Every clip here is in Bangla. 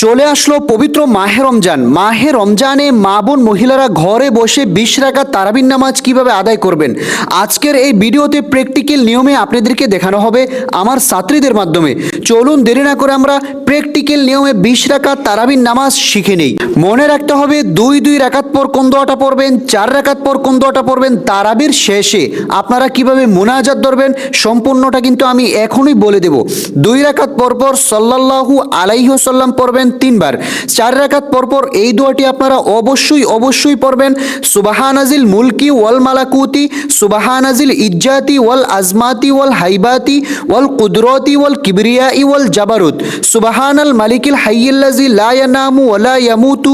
চলে আসলো পবিত্র মাহে রমজান। মাহে রমজানে মা বোন মহিলারা ঘরে বসে 20 রাকাত তারাবির নামাজ কিভাবে আদায় করবেন, আজকের এই ভিডিওতে প্র্যাকটিক্যাল নিয়মে আপনাদেরকে দেখানো হবে আমার ছাত্রীদের মাধ্যমে। চলুন দেরি না করে আমরা প্র্যাকটিক্যাল নিয়মে 20 রাকাত তারাবির নামাজ শিখে নেই। মনে রাখতে হবে দুই রাকাত পর কোন দোয়াটা পড়বেন, 4 রাকাত পর কোন দোয়াটা পড়বেন, তারাবির শেষে আপনারা কিভাবে মুনাজাত ধরবেন সম্পূর্ণটা কিন্তু আমি এখনই বলে দেব। 2 রাকাত পরপর সাল্লাল্লাহু আলাইহি ওয়াসাল্লাম পড়বেন 3 বার। 4 রাকাত পরপর এই দোয়াটি আপনারা অবশ্যই পড়বেন, সুবহানাজিল মুলকি ওয়াল মালাকুতি, সুবহানাজিল ইজ্জাতি ওয়াল আজমাতি ওয়াল হাইবাতি ওয়াল কুদরতি ওয়াল কিবরিয়াই ওয়াল জাবারুত, সুবহানাল মালিকিল হাইয়্যিল্লাযী লা ইয়ানামু ওয়া লা ইয়ামুতু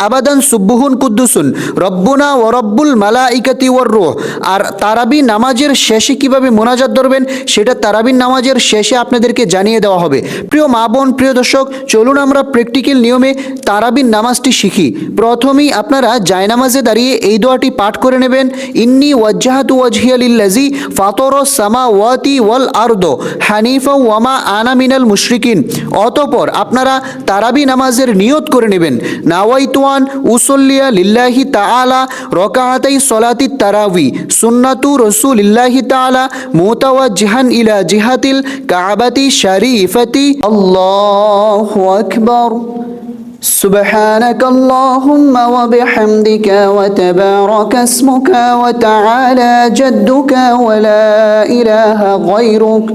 আবাদান সুবহুন কুদ্দুসুন রব্বুনা ওয়া রব্বুল মালাইকাতি ওয়ার রূহ। আর তারাবি নামাজের শেষে কিভাবে মোনাজাত ধরবেন সেটা তারাবির নামাজের শেষে আপনাদেরকে জানিয়ে দেওয়া হবে। প্রিয় মা বোন, প্রিয় দর্শক, চলুন আমরা প্র্যাকটিক্যাল নিয়মে তারাবির নামাজটি শিখি। প্রথমেই আপনারা জায়নামাজে দাঁড়িয়ে এই দোয়াটি পাঠ করে নেবেন, ইন্নী ওয়াজ্জাহাতু ওয়াজহিয়া লিল্লাযী ফাতারাস সামাওয়াতি ওয়াল আরদ হানিফা ওয়া মা আনা মিনাল মুশরিকিন। অতঃপর আপনারা তারাবি নামাজের নিয়ত করে নেবেন, নাওয়াইতু আন উসাল্লিয়া লিল্লাহি তাআলা রাকাআতাই সলাতি তারাবি সুন্নাতু রাসূলিল্লাহি তাআলা মুতাওয়াজ্জিহান ইলা জিহাতিল কাবাতি শরীফাতি। আল্লাহু আকবার। سبحانك اللهم وبحمدك وتبارك اسمك وتعالى جدك ولا إله غيرك।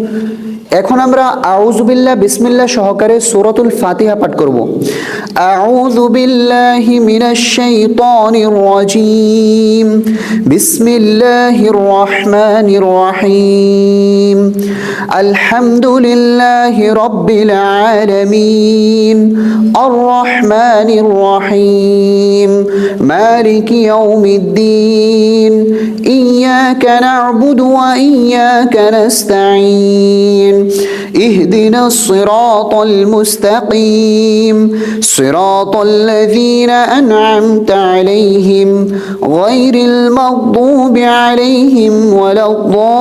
এখন আমরা আউযু বিল্লাহ বিসমিল্লাহ সহকারে সূরাতুল ফাতিহা পাঠ করব। আউযু বিল্লাহি মিনাশ শাইতানির রাজীম, বিসমিল্লাহির রহমানির রহিম, আলহামদুলিল্লাহি রাব্বিল আলামিন, আর রহমানির রহিম, মালিকি ইয়াউমিদ্দিন, ইয়্যাকা না'বুদু ওয়া ইয়্যাকা নাস্তাঈন, اهدنا الصراط المستقيم صراط الذين أنعمت عليهم غير المغضوب عليهم ولا الضالين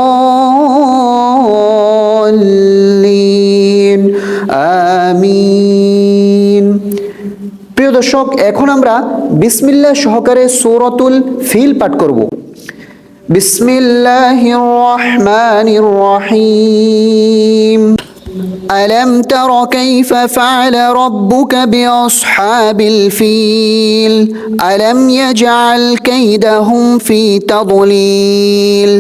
آمين। প্রিয় দর্শক, এখন আমরা বিসমিল্লাহ সহকারে সূরাতুল ফিল পাঠ করব। বিসমিল্লাহির রহমানির রহিম। ألم تر كيف فعل ربك بأصحاب الفيل ألم يجعل كيدهم في تضليل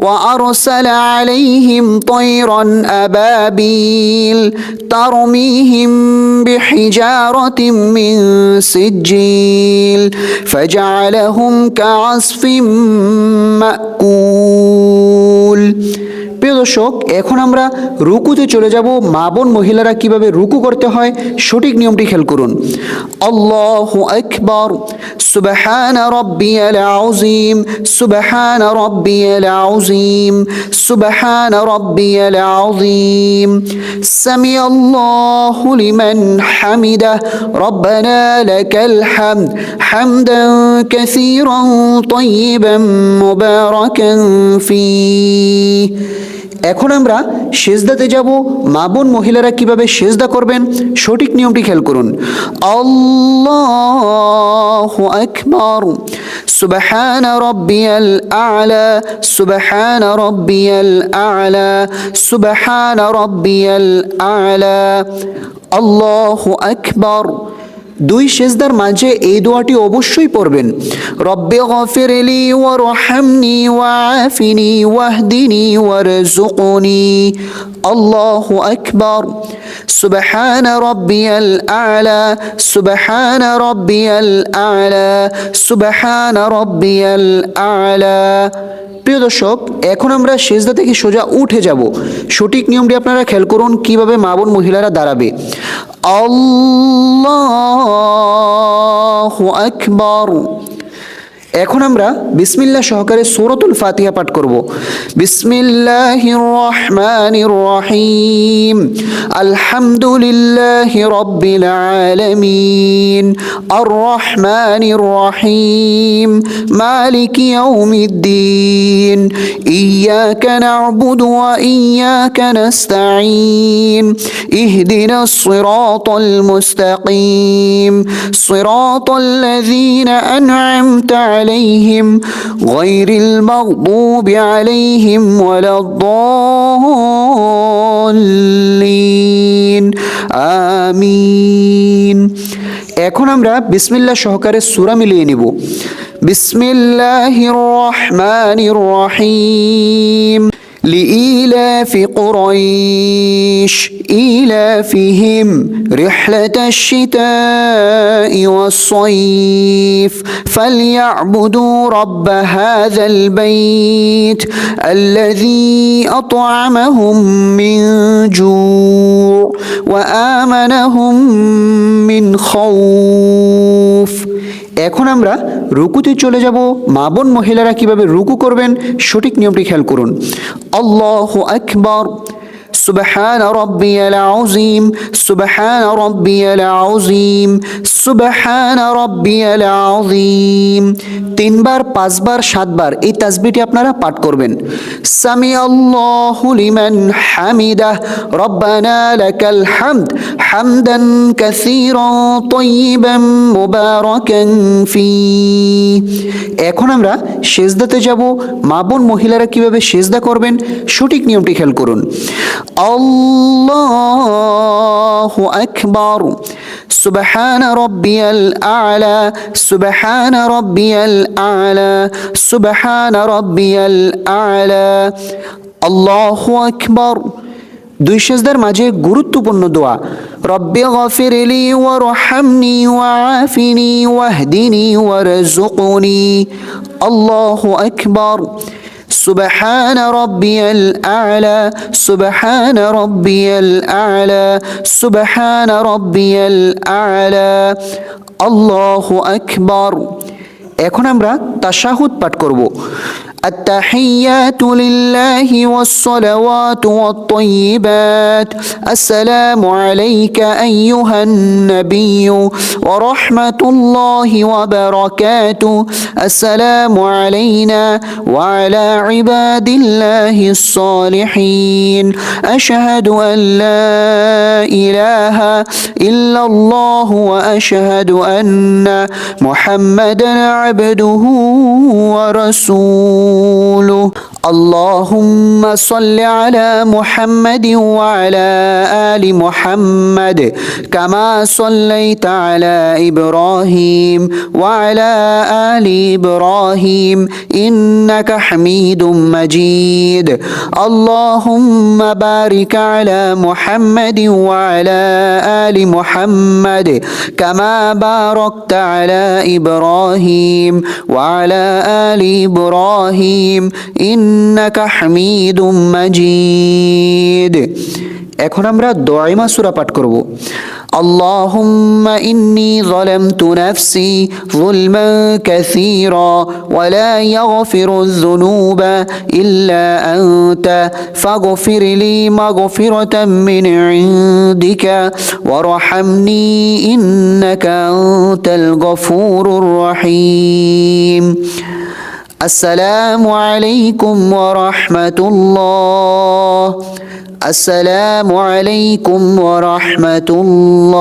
وأرسل عليهم طيرا أبابيل ترميهم بحجارة من سجيل فجعلهم كعصف مأكول। প্রিয় দর্শক, এখন আমরা রুকুতে চলে যাব। মা বোন মহিলারা কিভাবে রুকু করতে হয় সঠিক নিয়মটি খেয়াল করুন। আল্লাহু আকবার। সুবহান রাব্বিয়াল আযীম, সুবহান রাব্বিয়াল আযীম, সুবহান রাব্বিয়াল আযীম, সামিআল্লাহু লিমান হামিদাহ, রব্বানা লাকাল হামদ হামদান কাসীরান তাইয়িবান মুবারাকান ফীহ। এখন আমরা সেজদাতে যাব। মা বোন মহিলারা কিভাবে সেজদা করবেন সঠিক নিয়মটি খেয়াল করুন। আল্লাহু আকবার। সুবহান রাব্বিয়াল আ'লা, সুবহান রাব্বিয়াল আ'লা, সুবহান রাব্বিয়াল আ'লা, আল্লাহু আকবার। 2 সেজদার মাঝে এই দোয়াটি অবশ্যই পড়বেন, রব্বি গফিরলি ওয়ারহামনি ওয়াআফিনি ওয়াহদিনি ওয়ারযুকনি। আল্লাহু আকবার। সুবহান রাব্বিয়াল আ'লা, সুবহান রাব্বিয়াল আ'লা, সুবহান রাব্বিয়াল আ'লা। প্রিয় দর্শক, এখন আমরা সেজদা থেকে সোজা উঠে যাব। সঠিক নিয়মটি আপনারা খেয়াল করুন কিভাবে মা বোন মহিলারা দাঁড়াবে। আল্লাহু আকবার। এখন আমরা বিসমিল্লাহ সহকারে সূরাতুল ফাতিহা পাঠ করব। বিসমিল্লাহির রহমানির রহিম, আলহামদুলিল্লাহি রাব্বিল আলামিন, আর রহমানির রহিম, মালিকি ইয়াউমিদ্দিন, ইয়াকা না'বুদু ওয়া ইয়াকা নাস্তাঈন, ইহদিনাস সিরাতাল মুস্তাকিম, সিরাতাল লাযীনা আন'আমতা عليهم غير المغضوب عليهم ولا الضالين آمين। এখন আমরা বিসমিল্লাহ সহকারে সূরা মিলিয়ে নিব। বিসমিল্লাহির রহমানির রহিম, لإيلاف قريش إيلافهم رحلة الشتاء والصيف فليعبدوا رب هذا البيت الذي أطعمهم من جوع وآمنهم من خوف। এখন আমরা রুকুতে চলে যাব। মা বোন মহিলারা কিভাবে রুকু করবেন সঠিক নিয়মটি খেয়াল করুন। আল্লাহু আকবার, সুবহান রাব্বিয়াল আযীম, সুবহান রাব্বিয়াল আযীম, সুবহান রাব্বিয়াল আযীম। 3 বার, 5 বার, 7 বার এই তাসবিহটি আপনারা পাঠ করবেন। সামি আল্লাহু লিমান হামিদাহ, রব্বানা লাকাল হামদ, হামদান কাসীরান তাইয়িবান মুবারাকান ফি। এখন আমরা সিজদাতে যাব। মা বোন মহিলারা কিভাবে সিজদা করবেন সঠিক নিয়মটি খেয়াল করুন। আল্লাহু আকবার, সুবহান রাব্বিয়াল আ'লা, সুবহান রাব্বিয়াল আ'লা, সুবহান রাব্বিয়াল আ'লা, আল্লাহু আকবার। 2 সিজদার মাঝে গুরুত্বপূর্ণ দোয়া, রব্বি গফিরলি ওয়ারহামনি ওয়াআফিনি ওয়াহদিনি ওয়ারযুকনি। আল্লাহু আকবার, সুবহান রাব্বিয়াল আ'লা, সুবহান রাব্বিয়াল আ'লা, সুবহান রাব্বিয়াল আ'লা, আল্লাহু আকবার। এখন আমরা তাশাহুদ পাঠ করব। التحيات لله والصلوات والطيبات، السلام عليك أيها النبي ورحمة الله وبركاته، السلام علينا وعلى عباد الله الصالحين، أشهد أن لا إله إلا الله وأشهد أن محمدا عبده ورسوله، اللهم صل على محمد وعلى آل محمد كما صليت على إبراهيم وعلى آل إبراهيم إنك حميد مجيد، اللهم بارك على محمد وعلى آل محمد كما باركت على إبراهيم وعلى آل إبراهيم إنك حميد مجيد। এখন আমরা দোয়াইমা সূরা পাঠ করব। আল্লাহুম্মা ইন্নী যালামতু নাফসি যুলমান কাসীরা ওয়া লা ইয়াগফিরুয যুনুবা ইল্লা আনতা ফাগফিরলি মাগফিরাতাম মিন ইনদিকা ওয়ারহামনি ইন্নাকা আনতাল গফুরুর রহিম। আসসালামু আলাইকুম ওয়া রাহমাতুল্লাহ, আসসালামু আলাইকুম ওয়া রাহমাতুল্লাহ।